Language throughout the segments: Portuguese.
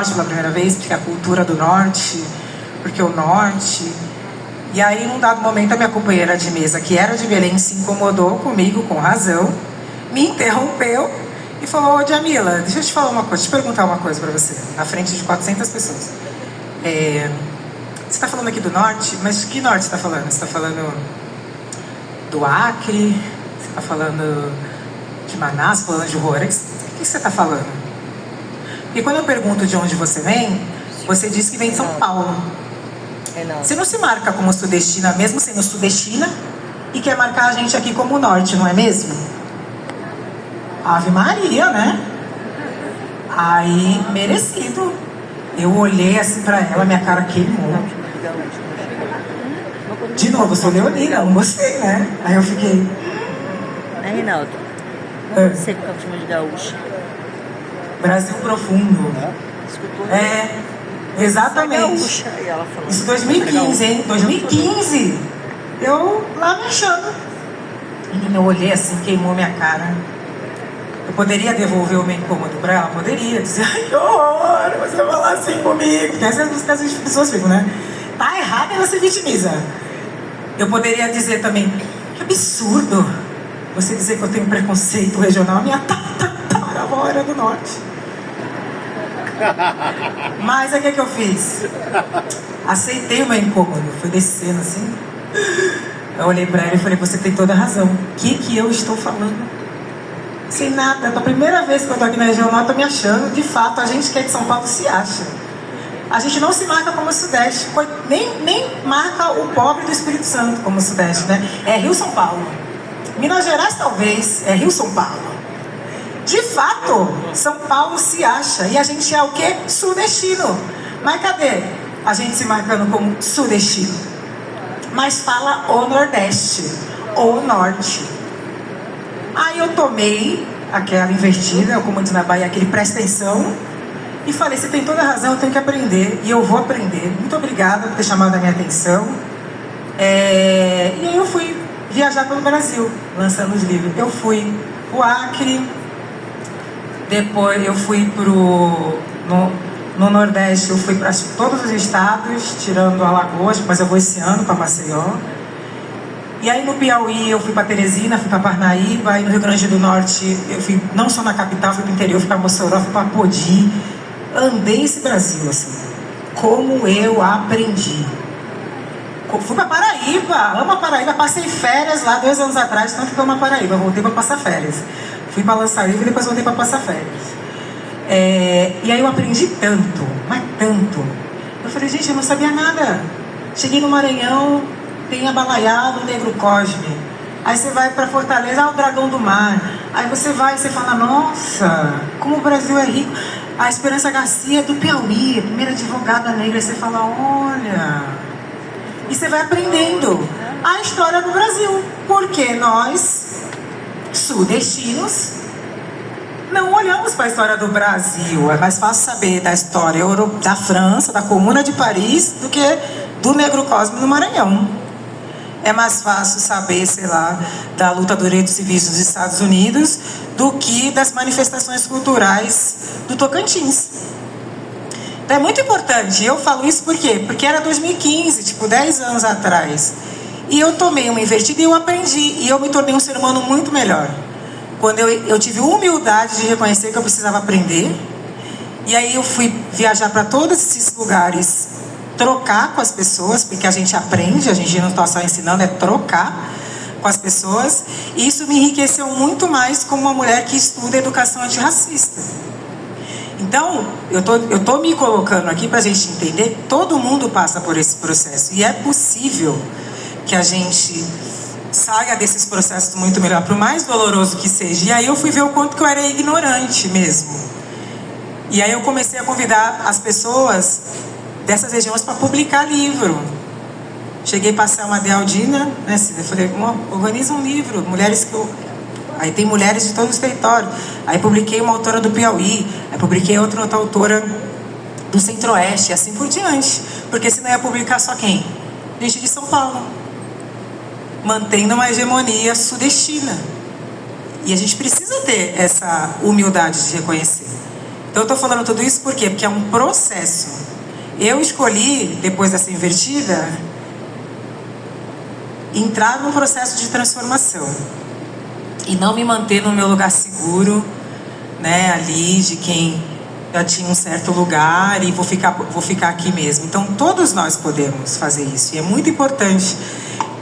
norte pela primeira vez, porque a cultura do norte, porque o norte... E aí, num dado momento, a minha companheira de mesa, que era de Belém, se incomodou comigo, com razão, me interrompeu e falou: ô Djamila, deixa eu te falar uma coisa, te perguntar uma coisa pra você, na frente de 400 pessoas. Você está falando aqui do norte, mas que norte você está falando? Você está falando do Acre? Você está falando de Manaus? Falando de Roraima? O que você está falando? Porque quando eu pergunto de onde você vem, você diz que vem de São Paulo. Você não se marca como sudestina, mesmo sendo sudestina, e quer marcar a gente aqui como norte, não é mesmo? Ave Maria, né? Aí, merecido. Eu olhei assim pra ela, minha cara queimou. De novo, eu sou leonina, não gostei, né? Aí eu fiquei... Reinaldo, você fica chamando de gaúcha. Brasil profundo. Escutou? Exatamente. Isso 2015, hein? 2015. Eu lá me achando. Menina, eu olhei assim, queimou minha cara. Eu poderia devolver o meu incômodo pra ela? Poderia. Dizer, ai, que horror, você vai falar assim comigo. Porque essas pessoas ficam, né? Tá errado e você vitimiza. Eu poderia dizer também, que absurdo você dizer que eu tenho preconceito regional. A minha tataravó era do norte. Mas aí o que eu fiz? Aceitei o meu incômodo, fui descendo assim. Eu olhei pra ela e falei: você tem toda a razão. O que eu estou falando? Sem nada. É a primeira vez que eu tô aqui na região norte, eu tô me achando. De fato, a gente que é de São Paulo se acha. A gente não se marca como Sudeste, nem marca o pobre do Espírito Santo como Sudeste, né? É Rio-São Paulo. Minas Gerais talvez, é Rio-São Paulo. De fato, São Paulo se acha. E a gente é o quê? Sudestino. Mas cadê a gente se marcando como sudestino? Mas fala o Nordeste, o Norte. Aí eu tomei aquela invertida, como diz na Bahia, aquele presta atenção, e falei: você tem toda a razão, eu tenho que aprender, e eu vou aprender. Muito obrigada por ter chamado a minha atenção. E aí eu fui viajar pelo Brasil, lançando os livros. Eu fui pro Acre, depois eu fui no Nordeste, eu fui para todos os estados, tirando Alagoas, mas eu vou esse ano para Maceió. E aí no Piauí eu fui para Teresina, fui para Parnaíba, aí no Rio Grande do Norte eu fui não só na capital, fui para o interior, fui para Mossoró, fui para Podi. Andei esse Brasil assim, como eu aprendi. Fui para Paraíba, amo a Paraíba, passei férias lá 2 anos atrás, tanto que eu amo a Paraíba, voltei para passar férias. Fui para lançar livro e depois voltei para passar férias. E aí eu aprendi tanto, mas tanto. Eu falei: gente, eu não sabia nada. Cheguei no Maranhão, tem a Balaiá do Negro Cosme. Aí você vai para Fortaleza, o Dragão do Mar. Aí você vai e você fala: nossa, como o Brasil é rico. A Esperança Garcia do Piauí, a primeira advogada negra. Aí você fala: olha. E você vai aprendendo a história do Brasil. Porque nós, sudestinos, não olhamos para a história do Brasil. É mais fácil saber da história da França, da Comuna de Paris, do que do Negro Cosme no Maranhão. É mais fácil saber, sei lá, da luta dos direitos civis dos Estados Unidos do que das manifestações culturais do Tocantins. Então é muito importante. Eu falo isso por quê? Porque era 2015, tipo 10 anos atrás. E eu tomei uma invertida e eu aprendi. E eu me tornei um ser humano muito melhor. Quando eu tive humildade de reconhecer que eu precisava aprender. E aí eu fui viajar para todos esses lugares, trocar com as pessoas, porque a gente aprende, a gente não está só ensinando, é trocar com as pessoas. E isso me enriqueceu muito mais como uma mulher que estuda educação antirracista. Então, eu tô me colocando aqui para a gente entender que todo mundo passa por esse processo. E é possível que a gente saia desses processos muito melhor, por mais doloroso que seja. E aí eu fui ver o quanto que eu era ignorante mesmo. E aí eu comecei a convidar as pessoas dessas regiões para publicar livro. Cheguei a passar uma Dealdina, né? Eu falei: organiza um livro, mulheres que eu... Aí tem mulheres de todos os territórios. Aí publiquei uma autora do Piauí, aí publiquei outra autora do Centro-Oeste, e assim por diante. Porque senão ia publicar só quem? Gente de São Paulo. Mantendo uma hegemonia sudestina. E a gente precisa ter essa humildade de reconhecer. Então eu estou falando tudo isso por quê? Porque é um processo. Eu escolhi, depois dessa invertida, entrar num processo de transformação e não me manter no meu lugar seguro, né, ali de quem já tinha um certo lugar e vou ficar aqui mesmo. Então todos nós podemos fazer isso, e é muito importante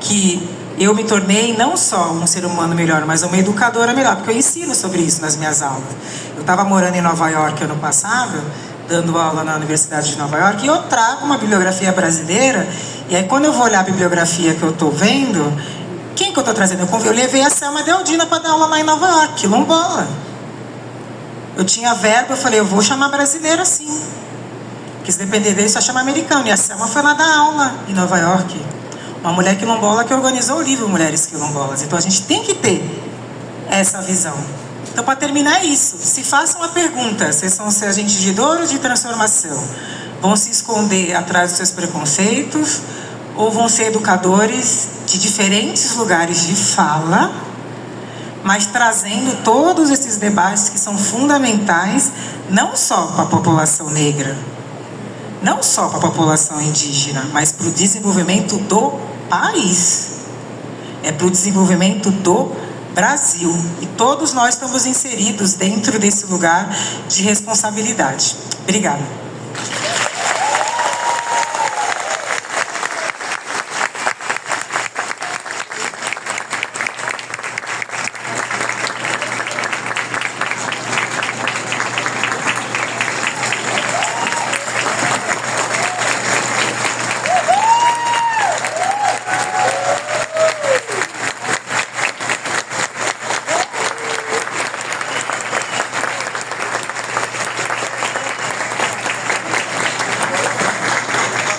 que eu me tornei não só um ser humano melhor, mas uma educadora melhor, porque eu ensino sobre isso nas minhas aulas. Eu estava morando em Nova York ano passado, dando aula na Universidade de Nova York, e eu trago uma bibliografia brasileira, e aí quando eu vou olhar a bibliografia que eu estou vendo, quem que eu estou trazendo? Eu levei a Selma Deldina para dar aula lá em Nova York, quilombola. Eu tinha verba, eu falei, eu vou chamar brasileira sim. Porque se depender dele, só chama americano. E a Selma foi lá dar aula em Nova York. Uma mulher quilombola que organizou o livro Mulheres Quilombolas. Então a gente tem que ter essa visão. Então, para terminar isso, se façam a pergunta: vocês vão ser agentes de dor ou de transformação? Vão se esconder atrás dos seus preconceitos? Ou vão ser educadores de diferentes lugares de fala, mas trazendo todos esses debates que são fundamentais, não só para a população negra, não só para a população indígena, mas para o desenvolvimento do país, é para o desenvolvimento do Brasil. E todos nós estamos inseridos dentro desse lugar de responsabilidade. Obrigada.